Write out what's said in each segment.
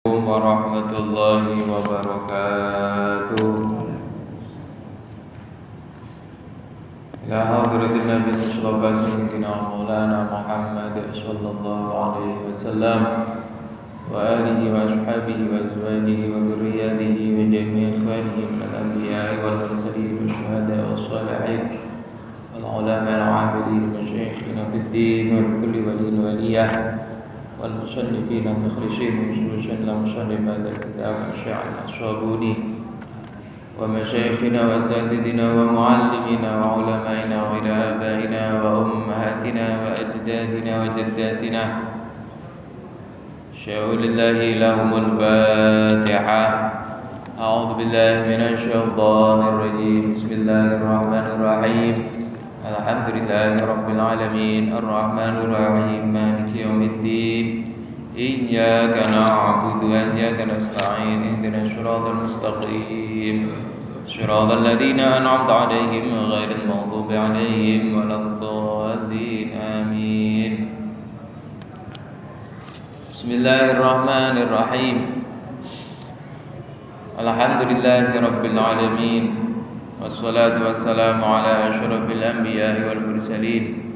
Warahmatullahi wabarakatuh. Ya hadratin Nabi Mustafa Sayyidina Maulana Muhammad sallallahu alaihi wasallam wa alihi wa ashabihi wa azwajihi wa dhurriyyatihi wa jami'i ikhwanihi min al-anbiya'i wal mursalin wa syuhada'i was salihin wal ulama'i al-'amilin wa masyayikhina fid din wa kulli waliyin waliyah والمصنفين المخلصين خصوصا لمصنف هذا الكتاب الشيخ الصابوني ومشايخنا وأساتذتنا ومعلمينا وعلمائنا وإلى آبائنا وأمهاتنا وأجدادنا وجداتنا شاءوا لله لهم الفاتحة. أعوذ بالله من الشيطان الرجيم. بسم الله الرحمن الرحيم. الحمد لله رب العالمين الرحمن الرحيم مالك يوم الدين إياك نعبد وإياك نستعين اهدنا الصراط المستقيم صراط الذين أنعمت عليهم غير المغضوب عليهم ولا الضالين آمين. بسم الله الرحمن الرحيم. الحمد لله رب العالمين wassalatu wassalamu ala asyrafil anbiya'i wal mursalin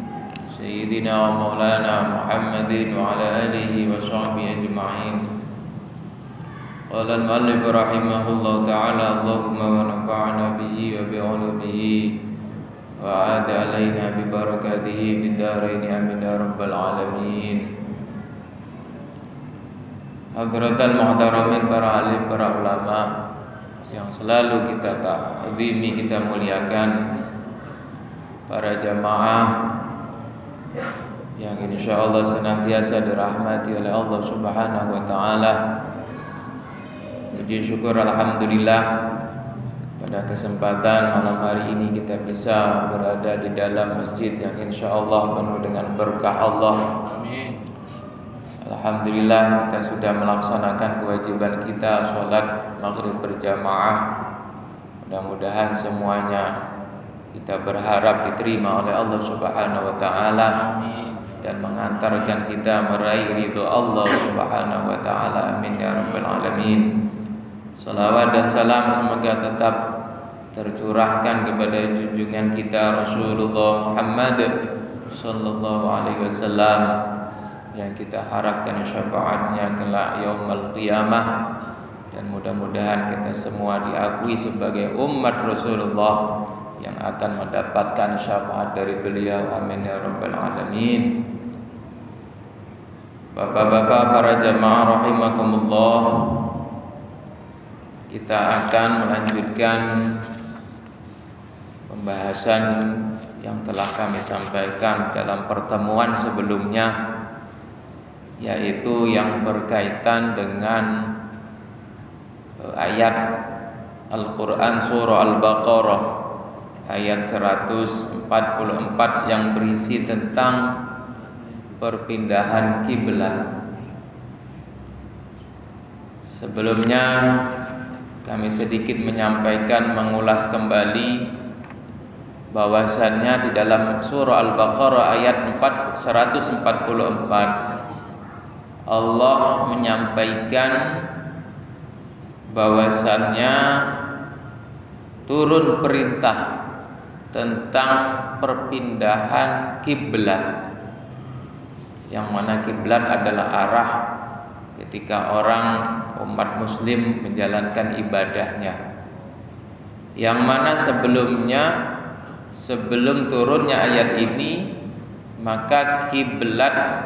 sayyidina wa maulana Muhammadin wa ala alihi wa sahbihi ajma'in. Qala al-muallif rahimahullahu ta'ala Allahumma wa nafa'na bihi wa bi 'ulumihi wa a'ada alaina bi barakatihi bid darain amin ya rabbal alamin. Hadratal muhtaramin, para alim, para ulama yang selalu kita ta'zimi, kita muliakan, para jamaah yang insyaallah senantiasa dirahmati oleh Allah Subhanahu wa taala. Puji syukur alhamdulillah pada kesempatan malam hari ini kita bisa berada di dalam masjid yang insyaallah penuh dengan berkah Allah. Amin. Alhamdulillah kita sudah melaksanakan kewajiban kita sholat maghrib berjamaah. Mudah-mudahan semuanya kita berharap diterima oleh Allah Subhanahu wa taala dan mengantarkan kita meraih ridho Allah Subhanahu wa taala. Amin ya rabbal alamin. Salawat dan salam semoga tetap tercurahkan kepada junjungan kita Rasulullah Muhammad sallallahu alaihi wasallam yang kita harapkan syafaatnya kelak yaumul qiyamah, dan mudah-mudahan kita semua diakui sebagai umat Rasulullah yang akan mendapatkan syafaat dari beliau. Amin ya rabbal alamin. Bapak-bapak, para jamaah rahimakumullah, kita akan melanjutkan pembahasan yang telah kami sampaikan dalam pertemuan sebelumnya, yaitu yang berkaitan dengan ayat Al-Quran surah Al-Baqarah ayat 144 yang berisi tentang perpindahan kiblat. Sebelumnya kami sedikit menyampaikan, mengulas kembali bahwasannya di dalam surah Al-Baqarah ayat 144 Allah menyampaikan bahwasannya turun perintah tentang perpindahan kiblat, yang mana kiblat adalah arah ketika orang umat muslim menjalankan ibadahnya, yang mana sebelum turunnya ayat ini maka kiblat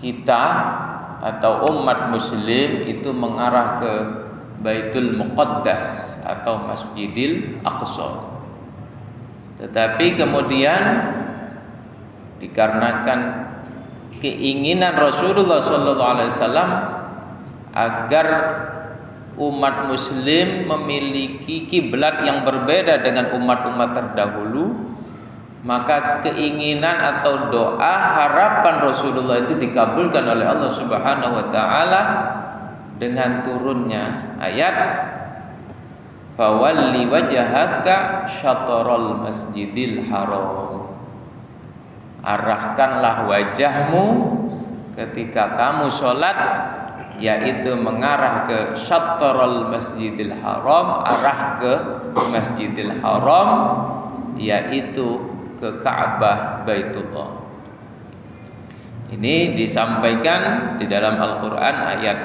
kita atau umat muslim itu mengarah ke Baitul Muqaddas atau Masjidil Aqsa. Tetapi kemudian dikarenakan keinginan Rasulullah SAW agar umat muslim memiliki kiblat yang berbeda dengan umat-umat terdahulu, maka keinginan atau doa harapan Rasulullah itu dikabulkan oleh Allah Subhanahu wa taala dengan turunnya ayat fawalli wajhaka syatrul masjidil haram. Arahkanlah wajahmu ketika kamu sholat yaitu mengarah ke syatrul Masjidil Haram, arah ke Masjidil Haram, yaitu ke Ka'bah Baitullah. Ini disampaikan di dalam Al-Quran ayat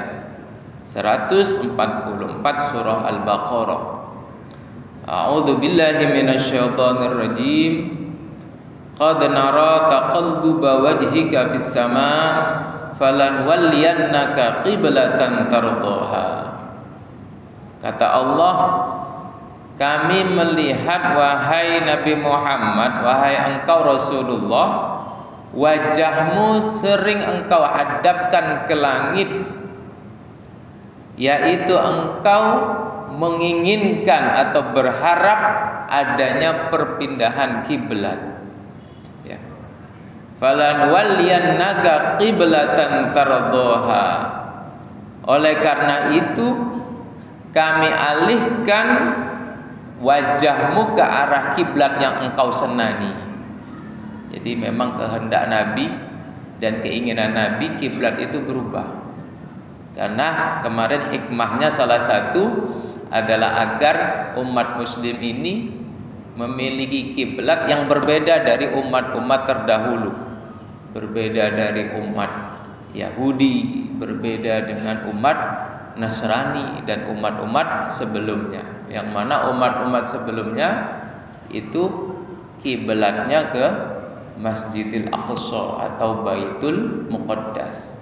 144 surah Al-Baqarah. A'udzu billahi minasyaitonir rajim. Qad nara taqalluba wajhika fis sama' falanwalliyannaka qiblatan tardaha. Kata Allah, kami melihat wahai Nabi Muhammad, wahai engkau Rasulullah, wajahmu sering engkau hadapkan ke langit, yaitu engkau menginginkan atau berharap adanya perpindahan kiblat. Ya. Falanwalliyannaka qiblatan tardaha. Oleh karena itu kami alihkan wajahmu ke arah kiblat yang engkau senangi. Jadi memang kehendak Nabi dan keinginan Nabi kiblat itu berubah. Karena kemarin hikmahnya salah satu adalah agar umat muslim ini memiliki kiblat yang berbeda dari umat-umat terdahulu. Berbeda dari umat Yahudi, berbeda dengan umat Nasrani dan umat-umat sebelumnya. Yang mana umat-umat sebelumnya itu kiblatnya ke Masjidil Aqsa atau Baitul Muqaddas.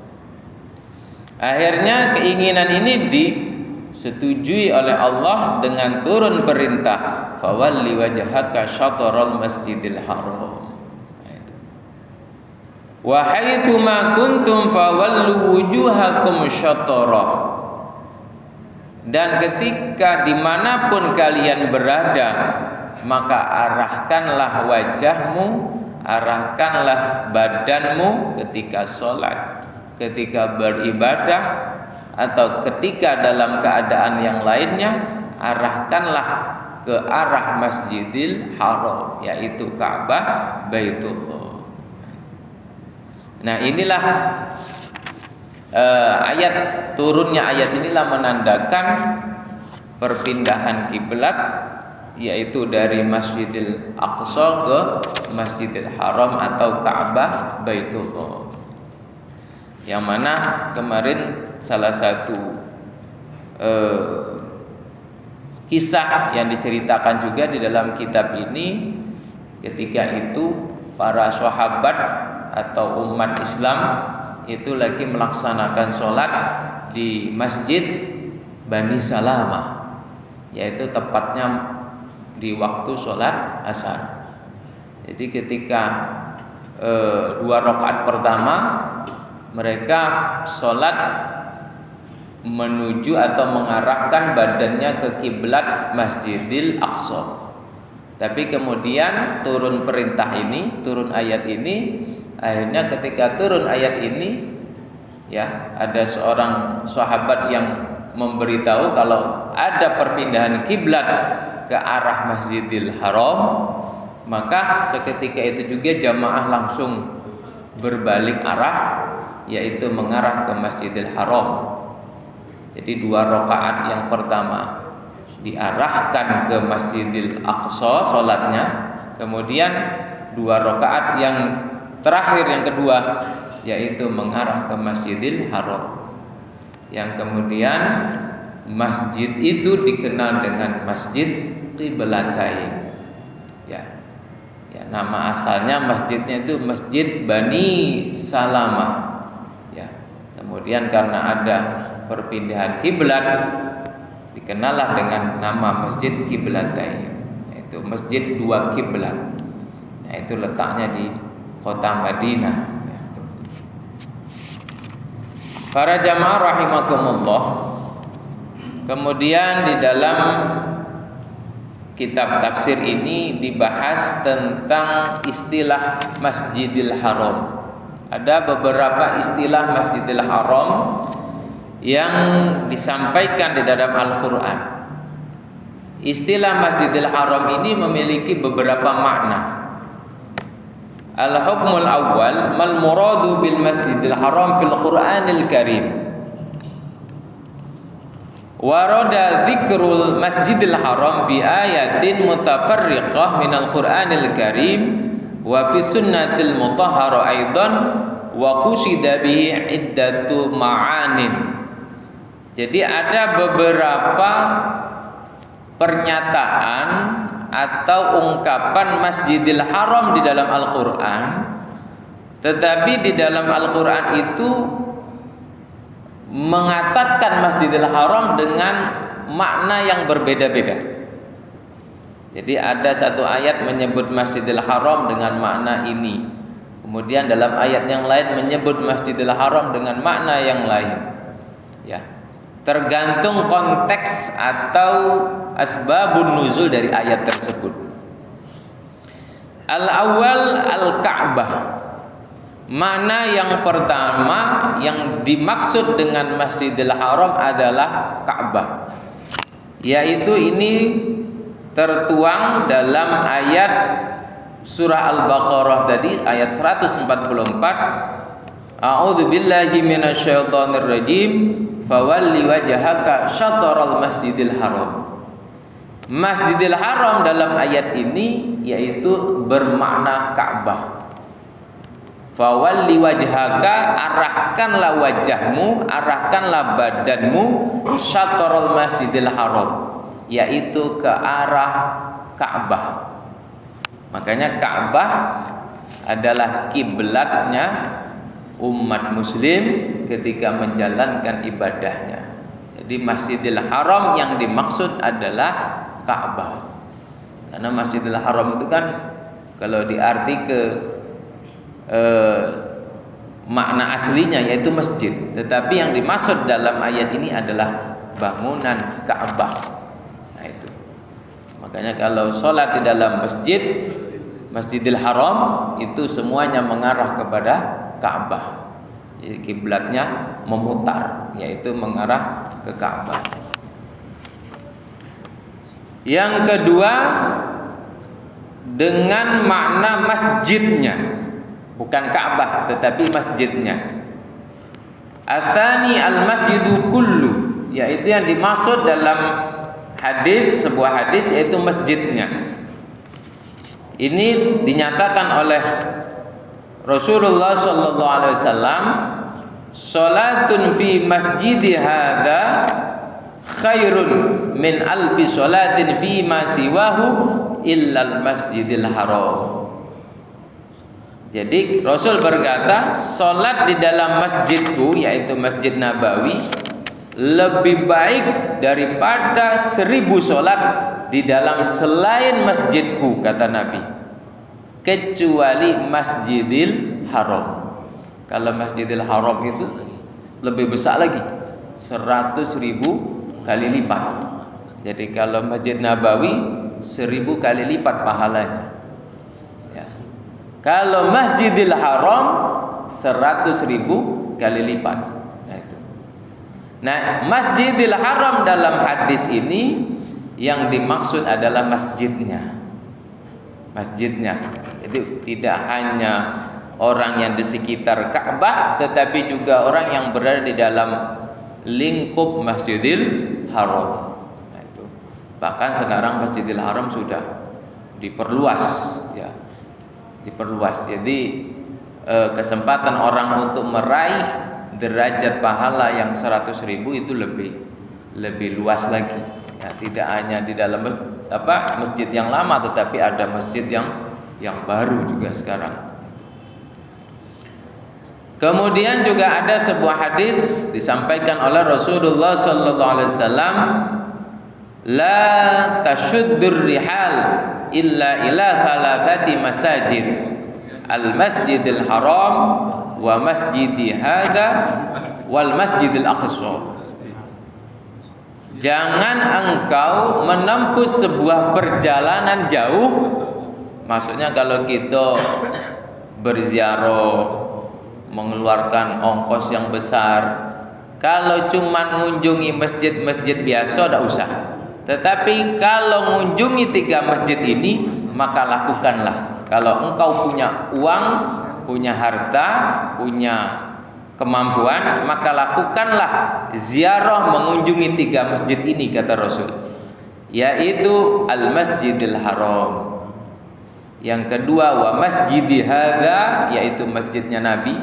Akhirnya keinginan ini disetujui oleh Allah dengan turun perintah, fawalli wajhaka syatral Masjidil Haram. Wa haitsu ma kuntum fawallu wujuhakum syatrah. Dan ketika dimanapun kalian berada, maka arahkanlah wajahmu, arahkanlah badanmu ketika sholat, ketika beribadah, atau ketika dalam keadaan yang lainnya, arahkanlah ke arah Masjidil Haram, yaitu Ka'bah Baitullah. Nah, inilah turunnya ayat inilah menandakan perpindahan kiblat, yaitu dari Masjidil Aqsa ke Masjidil Haram atau Ka'bah Baitullah. Yang mana kemarin salah satu kisah yang diceritakan juga di dalam kitab ini, ketika itu para sahabat atau umat Islam itu lagi melaksanakan sholat di Masjid Bani Salamah, yaitu tepatnya di waktu sholat asar. Jadi ketika 2 rakaat pertama mereka sholat menuju atau mengarahkan badannya ke kiblat Masjidil Aqsa. Tapi kemudian turun perintah ini, turun ayat ini, akhirnya ketika turun ayat ini, ya, ada seorang sahabat yang memberitahu kalau ada perpindahan kiblat ke arah Masjidil Haram, maka seketika itu juga jamaah langsung berbalik arah, yaitu mengarah ke Masjidil Haram. Jadi 2 rakaat yang pertama diarahkan ke Masjidil Aqsa sholatnya, kemudian 2 rakaat yang terakhir yang kedua yaitu mengarah ke Masjidil Haram, yang kemudian masjid itu dikenal dengan Masjid Qiblatain. Ya, nama asalnya masjidnya itu Masjid Bani Salamah. Ya, kemudian karena ada perpindahan kiblat dikenallah dengan nama Masjid Qiblatain, yaitu masjid 2 kiblat. Nah, itu letaknya di kota Madinah. Para jamaah rahimakumullah, kemudian di dalam kitab tafsir ini dibahas tentang istilah Masjidil Haram. Ada beberapa istilah Masjidil Haram yang disampaikan di dalam Al-Quran. Istilah Masjidil Haram ini memiliki beberapa makna. Al-hukmul awal mal muradu bil Masjidil Haram fil Qur'anil Karim. Warada dzikrul Masjidil Haram fi ayatin mutafarriqah minal Qur'anil Karim wa fi sunnatil mutahhara aidan wa qusida bihi iddatu ma'anin. Jadi ada beberapa pernyataan atau ungkapan Masjidil Haram di dalam Al-Qur'an, tetapi di dalam Al-Qur'an itu mengatakan Masjidil Haram dengan makna yang berbeda-beda. Jadi ada satu ayat menyebut Masjidil Haram dengan makna ini, kemudian dalam ayat yang lain menyebut Masjidil Haram dengan makna yang lain. Ya, tergantung konteks atau asbabun nuzul dari ayat tersebut. Al-awwal al-Ka'bah. Mana yang pertama yang dimaksud dengan Masjidil Haram adalah Ka'bah, yaitu ini tertuang dalam ayat surah Al-Baqarah tadi, ayat 144. A'udzu billahi minasyaitonir rajim. Fawalli wajhaka syatral Masjidil Haram. Masjidil Haram dalam ayat ini yaitu bermakna Ka'bah. Fawalli wajhaka, arahkanlah wajahmu, arahkanlah badanmu syatrul Masjidil Haram, yaitu ke arah Ka'bah. Makanya Ka'bah adalah kiblatnya umat muslim ketika menjalankan ibadahnya. Jadi Masjidil Haram yang dimaksud adalah Ka'bah. Karena Masjidil Haram itu kan kalau diarti ke makna aslinya yaitu masjid, tetapi yang dimaksud dalam ayat ini adalah bangunan Ka'bah. Nah itu. Makanya kalau sholat di dalam masjid, Masjidil Haram itu semuanya mengarah kepada Ka'bah. Jadi kiblatnya memutar, yaitu mengarah ke Ka'bah. Yang kedua, dengan makna masjidnya. Bukan Ka'bah tetapi masjidnya. Atsani al-masjidu kullu, yaitu yang dimaksud dalam hadis, sebuah hadis, yaitu masjidnya. Ini dinyatakan oleh Rasulullah sallallahu alaihi wasallam, salatun fi masjidi hadza khairun min alfi salatin fi ma siwahu illa al-masjidil haram. Jadi Rasul berkata, salat di dalam masjidku, yaitu Masjid Nabawi, lebih baik daripada 1000 salat di dalam selain masjidku, kata Nabi, kecuali Masjidil Haram. Kalau Masjidil Haram itu lebih besar lagi, 100.000 kali lipat. Jadi kalau Masjid Nabawi 1000 kali lipat pahalanya. Kalau Masjidil Haram 100.000 kali lipat. Nah itu. Nah, Masjidil Haram dalam hadis ini yang dimaksud adalah masjidnya. Masjidnya. Jadi tidak hanya orang yang di sekitar Ka'bah, tetapi juga orang yang berada di dalam lingkup Masjidil Haram. Nah itu. Bahkan sekarang Masjidil Haram sudah diperluas, ya. Diperluas. Jadi kesempatan orang untuk meraih derajat pahala yang 100.000 itu lebih luas lagi. Ya, tidak hanya di dalam masjid yang lama, tetapi ada masjid yang baru juga sekarang. Kemudian juga ada sebuah hadis disampaikan oleh Rasulullah sallallahu alaihi wasallam, la tashuddur rihal illa ila thalathati masajid, al-masjidil haram wa masjidi hadza wal masjidil aqsa. Jangan engkau menempuh sebuah perjalanan jauh. Maksudnya kalau kita berziarah mengeluarkan ongkos yang besar, kalau cuma mengunjungi masjid-masjid biasa tidak usah. Tetapi kalau mengunjungi 3 masjid ini, maka lakukanlah. Kalau engkau punya uang, punya harta, punya kemampuan, maka lakukanlah ziarah mengunjungi 3 masjid ini, kata Rasul, yaitu Al-Masjidil Haram. Yang kedua, wa masjidi hadza, yaitu masjidnya Nabi.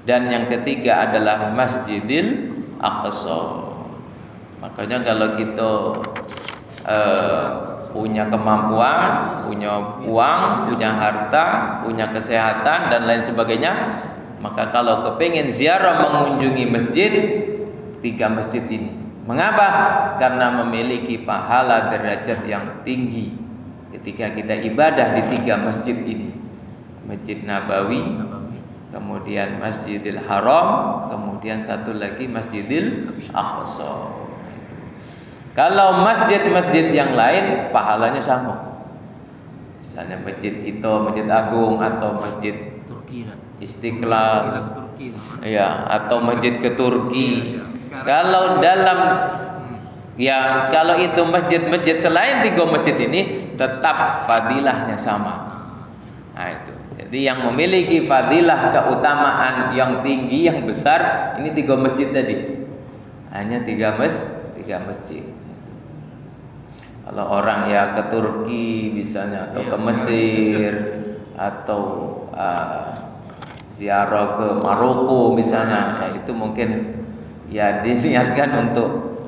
Dan yang ketiga adalah Masjidil Aqsa. Makanya kalau kita punya kemampuan, punya uang, punya harta, punya kesehatan dan lain sebagainya, maka kalau kepingin ziarah mengunjungi masjid, 3 masjid ini. Mengapa? Karena memiliki pahala derajat yang tinggi ketika kita ibadah di 3 masjid ini. Masjid Nabawi, kemudian Masjidil Haram, kemudian satu lagi Masjidil Aqsa. Kalau masjid-masjid yang lain pahalanya sama. Misalnya masjid itu, Masjid Agung atau Masjid Istiqlal, ya, atau masjid ke Turki. Kalau kalau itu masjid-masjid selain 3 masjid ini, tetap fadilahnya sama. Nah itu. Jadi yang memiliki fadilah keutamaan yang tinggi, yang besar, ini 3 masjid tadi. Hanya 3 masjid. Kalau orang ya ke Turki misalnya, atau ke Mesir, atau ziarah ke Maroko misalnya, ya itu mungkin ya diniatkan untuk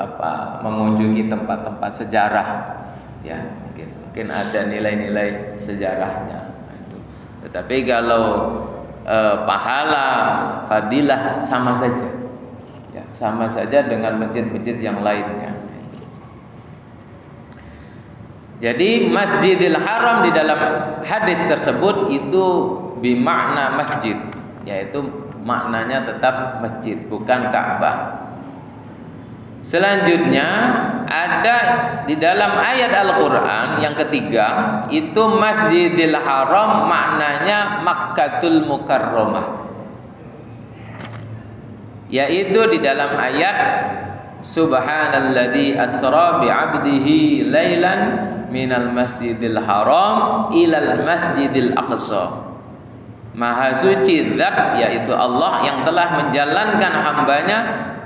mengunjungi tempat-tempat sejarah, ya mungkin ada nilai-nilai sejarahnya. Tetapi kalau pahala fadilah sama saja, ya, sama saja dengan masjid-masjid yang lainnya. Jadi Masjidil Haram di dalam hadis tersebut itu bimakna masjid, yaitu maknanya tetap masjid, bukan Ka'bah. Selanjutnya ada di dalam ayat Al-Qur'an yang ketiga, itu Masjidil Haram maknanya Makkatul Mukarramah. Yaitu di dalam ayat Subhanalladzi asra bi 'abdihi lailan minal masjidil haram ilal masjidil aqsa. Maha suci zat, yaitu Allah, yang telah menjalankan hambanya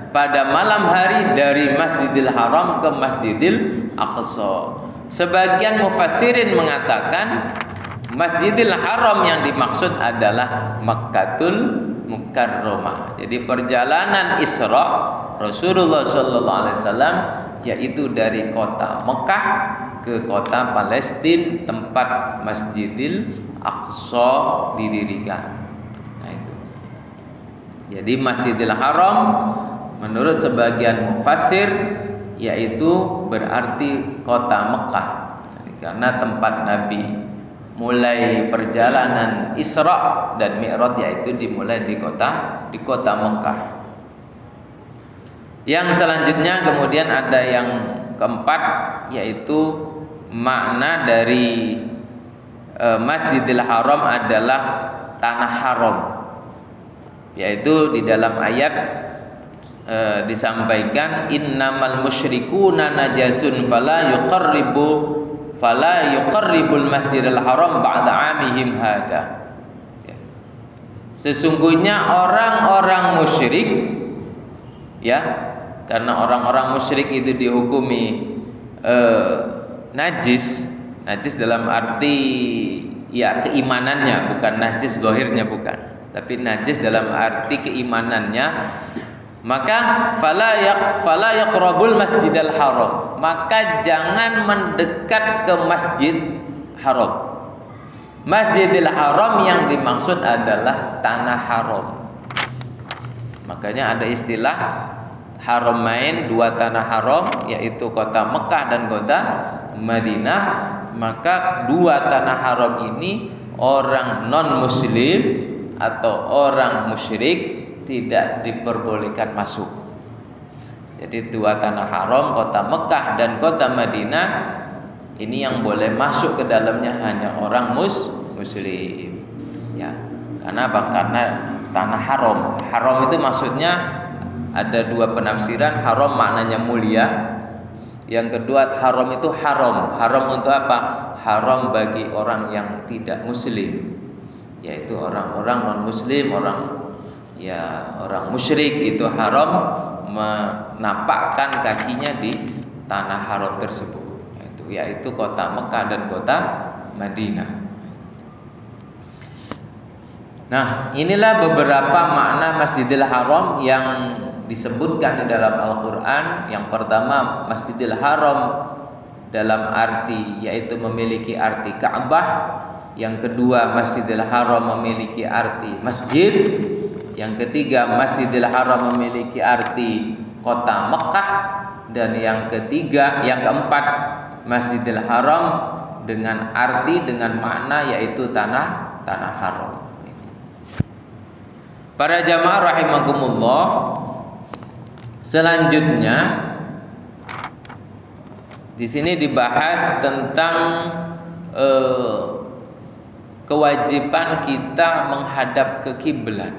pada malam hari dari Masjidil Haram ke Masjidil Aqsa. Sebagian mufassirin mengatakan Masjidil Haram yang dimaksud adalah Makkatul Mukarramah. Jadi perjalanan Isra Rasulullah sallallahu alaihi wasallam yaitu dari kota Mekah ke kota Palestina, tempat Masjidil Aqsa didirikan. Nah itu. Jadi Masjidil Haram menurut sebagian mufassir yaitu berarti kota Mekah. Karena tempat Nabi mulai perjalanan Isra dan Mi'raj yaitu dimulai di kota Mekah. Yang selanjutnya kemudian ada yang keempat, yaitu makna dari Masjidil Haram adalah tanah haram, yaitu di dalam ayat disampaikan innamal musyrikuna najasun fala yuqarribul masjidil haram ba'da amihim hada. Sesungguhnya orang-orang musyrik, ya, karena orang-orang musyrik itu dihukumi najis dalam arti ya keimanannya, bukan najis zahirnya, bukan, tapi najis dalam arti keimanannya. Maka fala yaqrabul masjidal haram, maka jangan mendekat ke masjid haram. Masjidil Haram yang dimaksud adalah tanah haram. Makanya ada istilah Haramain, 2 tanah haram, yaitu kota Mekah dan kota Madinah. Maka 2 tanah haram ini orang non muslim atau orang musyrik tidak diperbolehkan masuk. Jadi 2 tanah haram, kota Mekah dan kota Madinah, ini yang boleh masuk ke dalamnya hanya orang muslim. Ya. Karena apa? Karena tanah haram. Haram itu maksudnya ada 2 penafsiran. Haram maknanya mulia. Yang kedua, haram itu haram. Haram untuk apa? Haram bagi orang yang tidak muslim, yaitu orang-orang non muslim, orang ya orang musyrik itu haram menapakkan kakinya di tanah haram tersebut, yaitu kota Mekah dan kota Madinah. Nah, inilah beberapa makna Masjidil Haram yang disebutkan di dalam Al-Quran. Yang pertama, Masjidil Haram dalam arti yaitu memiliki arti Ka'bah. Yang kedua, Masjidil Haram memiliki arti masjid. Yang ketiga, Masjidil Haram memiliki arti kota Mekah. Dan yang keempat, Masjidil Haram dengan arti, dengan makna yaitu tanah haram. Para jamaah rahimakumullah, selanjutnya di sini dibahas tentang kewajiban kita menghadap ke kiblat.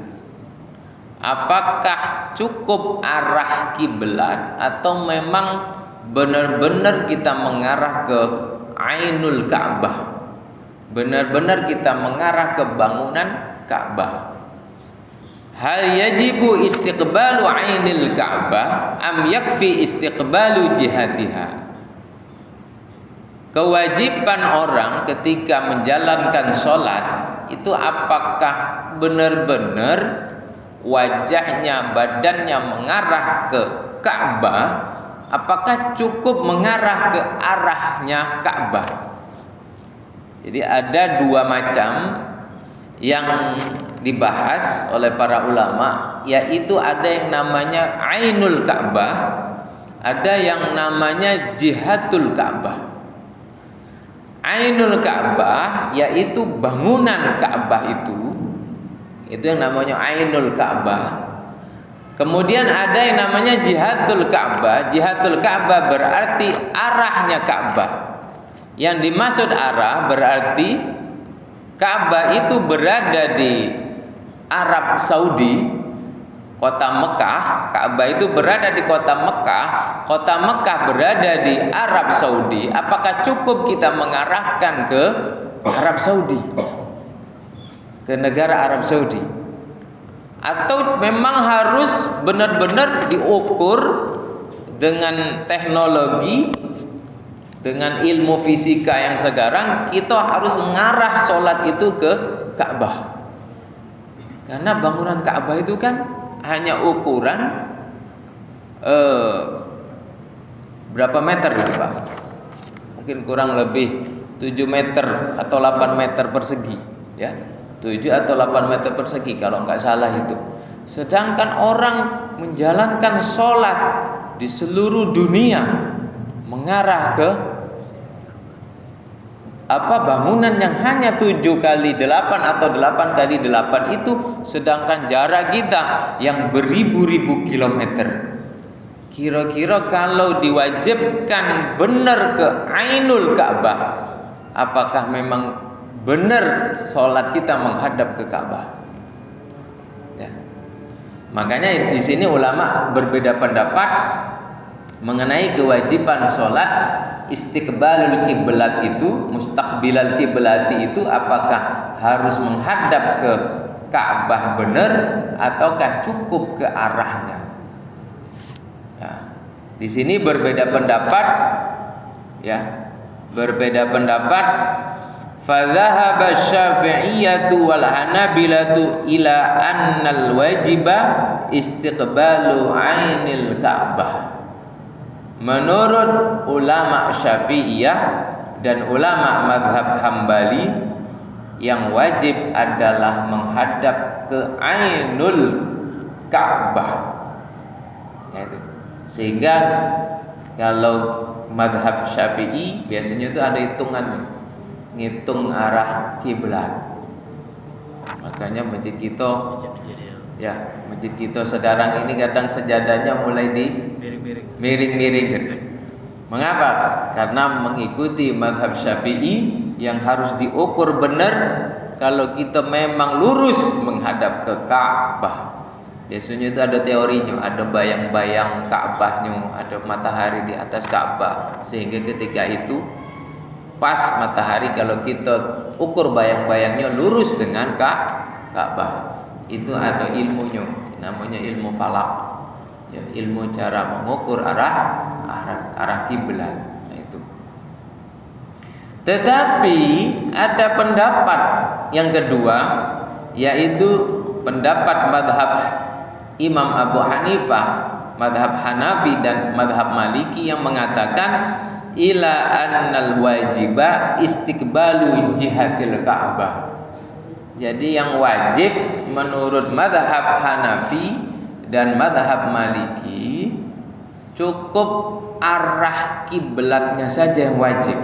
Apakah cukup arah kiblat atau memang benar-benar kita mengarah ke Ainul Ka'bah, benar-benar kita mengarah ke bangunan Ka'bah? Hal yajibu istiqbalu ainil Ka'bah am yakfi istiqbalu jihatiha? Kewajiban orang ketika menjalankan sholat itu apakah benar-benar wajahnya, badannya mengarah ke Ka'bah, apakah cukup mengarah ke arahnya Ka'bah? Jadi ada dua macam yang dibahas oleh para ulama, yaitu ada yang namanya Ainul Ka'bah, ada yang namanya Jihatul Ka'bah. Ainul Ka'bah yaitu bangunan Ka'bah itu yang namanya Ainul Ka'bah. Kemudian ada yang namanya Jihatul Ka'bah. Jihatul Ka'bah berarti arahnya Ka'bah. Yang dimaksud arah berarti Ka'bah itu berada di Arab Saudi, kota Mekah. Ka'bah itu berada di kota Mekah, kota Mekah berada di Arab Saudi. Apakah cukup kita mengarahkan ke Arab Saudi, ke negara Arab Saudi, atau memang harus benar-benar diukur dengan teknologi, dengan ilmu fisika yang sekarang, kita harus mengarah sholat itu ke Ka'bah? Karena bangunan Ka'bah itu kan hanya ukuran berapa meter gitu Pak? Mungkin kurang lebih 7 meter atau 8 meter persegi, ya, 7 atau 8 meter persegi kalau nggak salah itu. Sedangkan orang menjalankan sholat di seluruh dunia mengarah ke bangunan yang hanya 7 kali 8 atau 8 kali 8 itu, sedangkan jarak kita yang beribu-ribu kilometer. Kira-kira kalau diwajibkan benar ke Ainul Ka'bah, apakah memang benar sholat kita menghadap ke Ka'bah? Ya. Makanya di sini ulama berbeda pendapat mengenai kewajiban sholat istiqbalul kiblat itu, mustaqbilal kiblati itu, apakah harus menghadap ke Ka'bah benar ataukah cukup ke arahnya? Ya. Di sini berbeda pendapat, ya, berbeda pendapat. Fadhahaba Syafi'iyatu wal Hanabilatu ila annal wajiba istiqbalu ainil Ka'bah. Menurut ulama Syafi'iyah dan ulama mazhab Hambali, yang wajib adalah menghadap ke Ainul Ka'bah. Sehingga kalau mazhab Syafi'i biasanya itu ada hitungannya, ngitung arah kiblat. Makanya masjid kita, ya, masjid kita sekarang ini kadang sejadahnya mulai di miring-miring. Mengapa? Karena mengikuti mazhab Syafi'i yang harus diukur benar. Kalau kita memang lurus menghadap ke Ka'bah, biasanya itu ada teorinya, ada bayang-bayang Ka'bahnya, ada matahari di atas Ka'bah, sehingga ketika itu pas matahari, kalau kita ukur bayang-bayangnya lurus dengan Ka'bah, itu ada ilmunya, namanya ilmu falak. Ya, ilmu cara mengukur arah kiblat. Nah, itu. Tetapi ada pendapat yang kedua, yaitu pendapat madhab Imam Abu Hanifah, madhab Hanafi dan madhab Maliki yang mengatakan ila annal wajiba istiqbalu jihatil Ka'bah. Jadi yang wajib menurut madhab Hanafi dan madhab Maliki cukup arah kiblatnya saja yang wajib,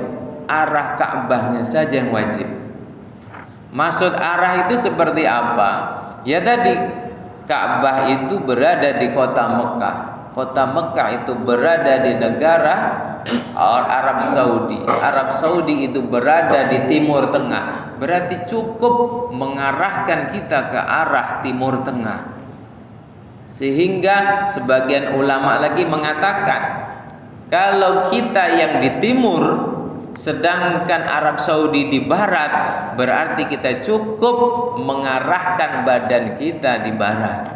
arah Ka'bahnya saja yang wajib. Maksud arah itu seperti apa? Ya tadi Ka'bah itu berada di kota Mekah. Kota Mekah itu berada di negara Arab Saudi. Arab Saudi itu berada di Timur Tengah. Berarti cukup mengarahkan kita ke arah Timur Tengah. Sehingga sebagian ulama lagi mengatakan kalau kita yang di timur sedangkan Arab Saudi di barat, berarti kita cukup mengarahkan badan kita di barat.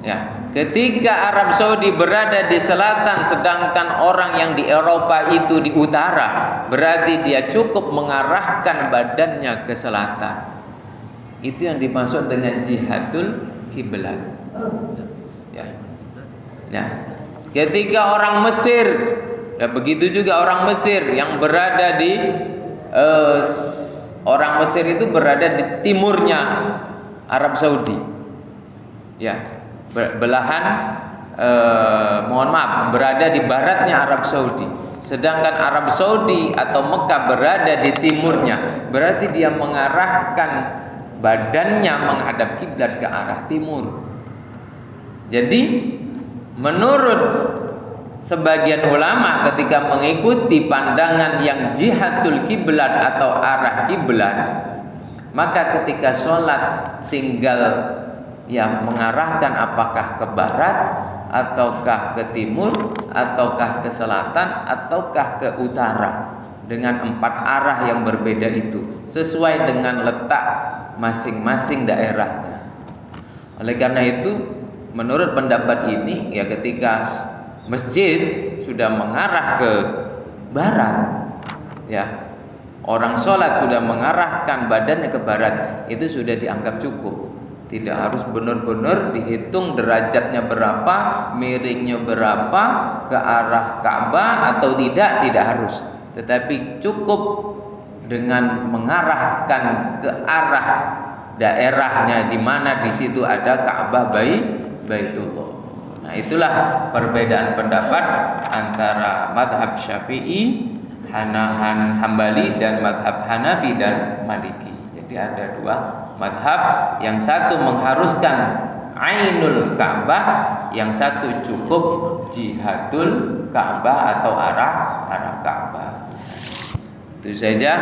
Ya, ketika Arab Saudi berada di selatan sedangkan orang yang di Eropa itu di utara, berarti dia cukup mengarahkan badannya ke selatan. Itu yang dimaksud dengan jihadul kiblat. Ya. Nah, ketika orang Mesir, dan begitu juga orang Mesir yang berada di orang Mesir itu berada di timurnya Arab Saudi. Ya, belahan mohon maaf, berada di baratnya Arab Saudi. Sedangkan Arab Saudi atau Mekah berada di timurnya, berarti dia mengarahkan badannya menghadap kiblat ke arah timur. Jadi menurut sebagian ulama ketika mengikuti pandangan yang jihatul kiblat atau arah kiblat, maka ketika sholat tinggal yang mengarahkan apakah ke barat ataukah ke timur ataukah ke selatan ataukah ke utara, dengan 4 arah yang berbeda itu sesuai dengan letak masing-masing daerahnya. Oleh karena itu menurut pendapat ini, ya ketika masjid sudah mengarah ke barat, ya orang sholat sudah mengarahkan badannya ke barat, itu sudah dianggap cukup. Tidak harus benar-benar dihitung derajatnya berapa, miringnya berapa ke arah Ka'bah atau tidak harus. Tetapi cukup dengan mengarahkan ke arah daerahnya di mana di situ ada Ka'bah Baitullah. Nah, itulah perbedaan pendapat antara madhab Syafi'i, Hambali dan madhab Hanafi dan Maliki. Jadi ada 2 madhab, yang satu mengharuskan ainul Ka'bah, yang satu cukup jihadul Ka'bah atau arah Ka'bah. Itu saja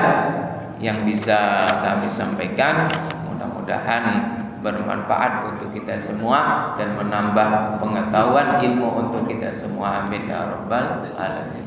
yang bisa kami sampaikan. Mudah-mudahan bermanfaat untuk kita semua dan menambah pengetahuan ilmu untuk kita semua. Amin ya rabbal alamin.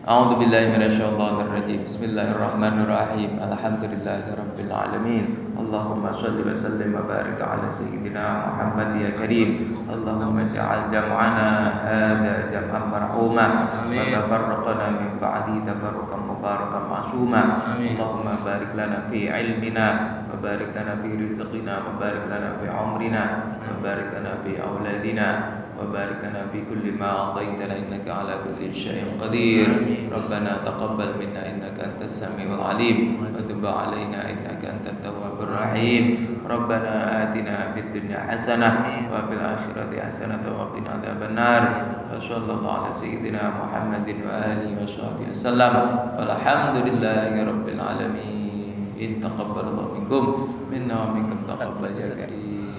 A'udzu billahi minasyaitonir rajim. Bismillahirrahmanirrahim. Alhamdulillahirabbil alamin. Allahumma shalli wa sallim wa barik ala sayyidina Muhammad ya karim. Allahumma ja'al jam'ana hadza jam'an marhuma wa tafarraqana min ba'di tafarruqan mubarakan ma'suma. Allahumma barik lana fi ilmina wa barik lana fi rizqina wa barik lana fi umrina wa barik lana fi auladina وبارك لنا في كل ما أعطيتنا إنك على كل شيء قدير. ربنا تقبل منا إنك أنت السميع العليم وتب علينا إنك أنت التواب الرحيم. ربنا آتنا في الدنيا حسنة وفي الآخرة حسنة وقنا عذاب النار. وصلى الله على سيدنا محمد وآله وصحبه وسلم والحمد لله رب العالمين. تقبل الله منكم منا ومنكم تقبل يا كريم.